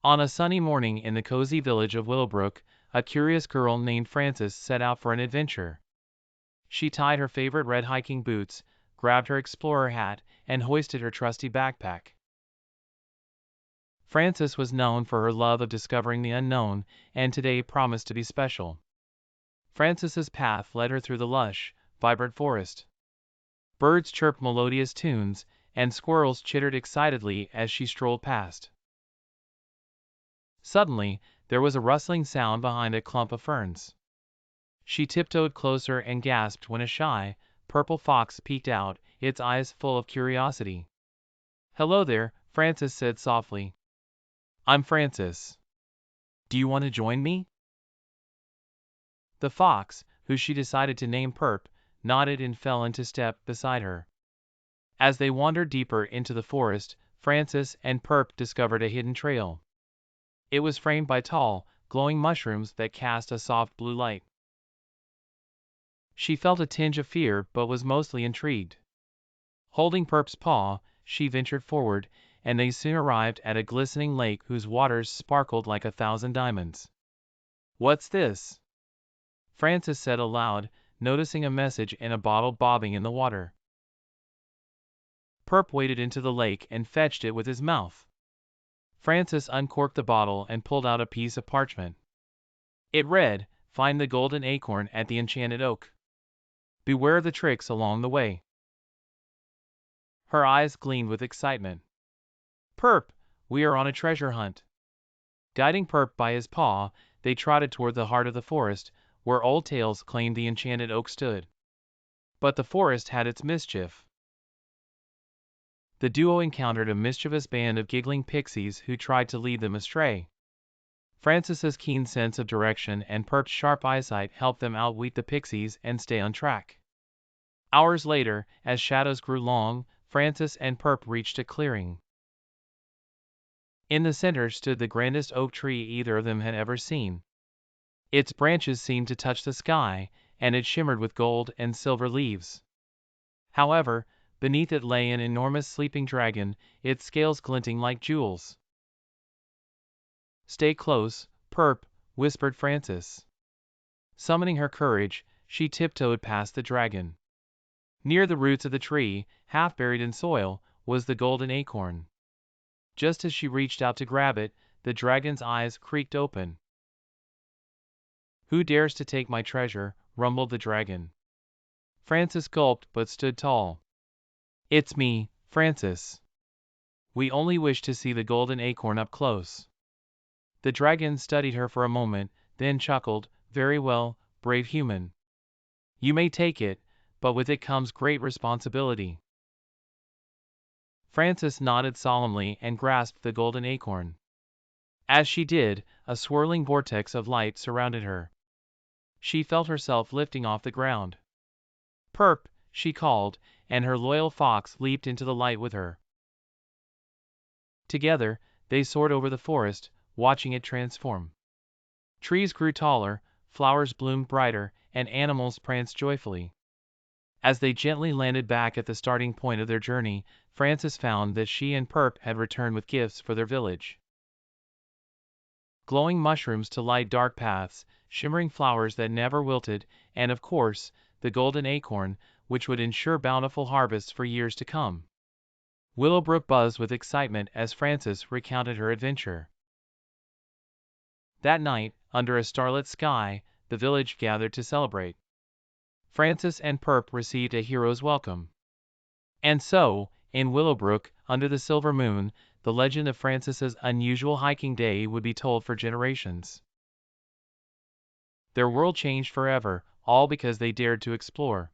On a sunny morning in the cozy village of Willowbrook, a curious girl named Frances set out for an adventure. She tied her favorite red hiking boots, grabbed her explorer hat, and hoisted her trusty backpack. Frances was known for her love of discovering the unknown, and today promised to be special. Frances's path led her through the lush, vibrant forest. Birds chirped melodious tunes, and squirrels chittered excitedly as she strolled past. Suddenly, there was a rustling sound behind a clump of ferns. She tiptoed closer and gasped when a shy, purple fox peeked out, its eyes full of curiosity. "Hello there," Frances said softly. "I'm Frances. Do you want to join me?" The fox, who she decided to name Purp, nodded and fell into step beside her. As they wandered deeper into the forest, Frances and Purp discovered a hidden trail. It was framed by tall, glowing mushrooms that cast a soft blue light. She felt a tinge of fear but was mostly intrigued. Holding Purp's paw, she ventured forward, and they soon arrived at a glistening lake whose waters sparkled like 1,000 diamonds. "What's this?" Frances said aloud, noticing a message in a bottle bobbing in the water. Purp waded into the lake and fetched it with his mouth. Frances uncorked the bottle and pulled out a piece of parchment. It read, "Find the Golden Acorn at the Enchanted Oak. Beware the tricks along the way." Her eyes gleamed with excitement. "Purp, we are on a treasure hunt." Guiding Purp by his paw, they trotted toward the heart of the forest, where old tales claimed the Enchanted Oak stood. But the forest had its mischief. The duo encountered a mischievous band of giggling pixies who tried to lead them astray. Frances's keen sense of direction and Purp's sharp eyesight helped them outwit the pixies and stay on track. Hours later, as shadows grew long, Frances and Purp reached a clearing. In the center stood the grandest oak tree either of them had ever seen. Its branches seemed to touch the sky, and it shimmered with gold and silver leaves. However, beneath it lay an enormous sleeping dragon, its scales glinting like jewels. "Stay close, Purp," whispered Frances. Summoning her courage, she tiptoed past the dragon. Near the roots of the tree, half buried in soil, was the golden acorn. Just as she reached out to grab it, the dragon's eyes creaked open. "Who dares to take my treasure?" rumbled the dragon. Frances gulped but stood tall. "It's me, Frances. We only wish to see the golden acorn up close." The dragon studied her for a moment, then chuckled, "Very well, brave human. You may take it, but with it comes great responsibility." Frances nodded solemnly and grasped the golden acorn. As she did, a swirling vortex of light surrounded her. She felt herself lifting off the ground. "Purp," she called, and her loyal fox leaped into the light with her. Together, they soared over the forest, watching it transform. Trees grew taller, flowers bloomed brighter, and animals pranced joyfully. As they gently landed back at the starting point of their journey, Frances found that she and Purp had returned with gifts for their village. Glowing mushrooms to light dark paths, shimmering flowers that never wilted, and of course, the golden acorn, which would ensure bountiful harvests for years to come. Willowbrook buzzed with excitement as Frances recounted her adventure. That night, under a starlit sky, the village gathered to celebrate. Frances and Purp received a hero's welcome. And so, in Willowbrook, under the silver moon, the legend of Frances's unusual hiking day would be told for generations. Their world changed forever, all because they dared to explore.